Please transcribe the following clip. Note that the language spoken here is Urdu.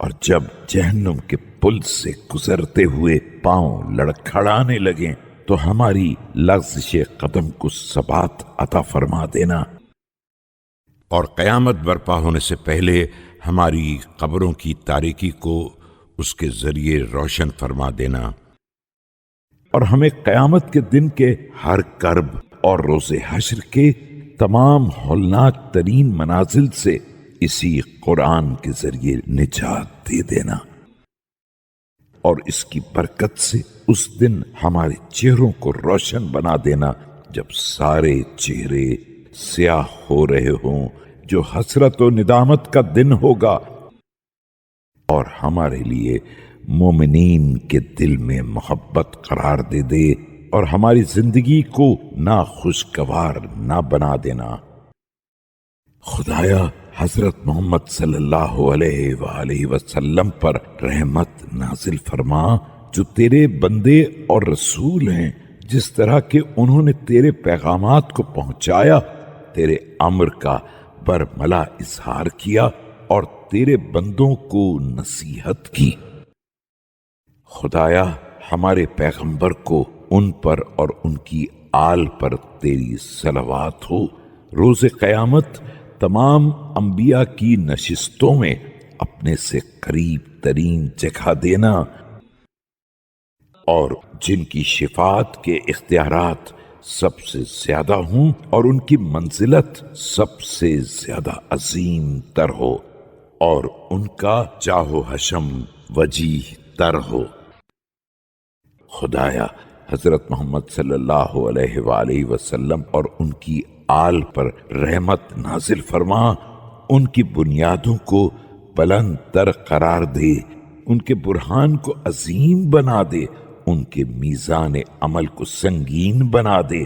اور جب جہنم کے پل سے گزرتے ہوئے پاؤں لڑکھڑانے لگیں تو ہماری لغزش قدم کو ثبات عطا فرما دینا، اور قیامت برپا ہونے سے پہلے ہماری قبروں کی تاریکی کو اس کے ذریعے روشن فرما دینا، اور ہمیں قیامت کے دن کے ہر کرب اور روز حشر کے تمام ہولناک ترین منازل سے اسی قرآن کے ذریعے نجات دے دینا، اور اس کی برکت سے اس دن ہمارے چہروں کو روشن بنا دینا جب سارے چہرے سیاہ ہو رہے ہوں، جو حسرت و ندامت کا دن ہوگا، اور ہمارے لیے مومنین کے دل میں محبت قرار دے دے اور ہماری زندگی کو ناخوشگوار نہ بنا دینا۔ خدایا حضرت محمد صلی اللہ علیہ وآلہ وسلم پر رحمت نازل فرما، جو تیرے بندے اور رسول ہیں، جس طرح کہ انہوں نے تیرے پیغامات کو پہنچایا، تیرے امر کا برملا اظہار کیا اور تیرے بندوں کو نصیحت کی۔ خدایا ہمارے پیغمبر کو ان پر اور ان کی آل پر تیری صلوات ہو۔ روز قیامت تمام انبیاء کی نشستوں میں اپنے سے قریب ترین جگہ دینا، اور جن کی شفاعت کے اختیارات سب سے زیادہ ہوں اور ان کی منزلت سب سے زیادہ عظیم تر ہو، اور ان کا جاہ و حشم وجیح تر ہو۔ خدایا حضرت محمد صلی اللہ علیہ وآلہ وسلم اور ان کی آل پر رحمت نازل فرما، ان کی بنیادوں کو بلند تر قرار دے، ان کے برہان کو عظیم بنا دے، ان کے میزان عمل کو سنگین بنا دے،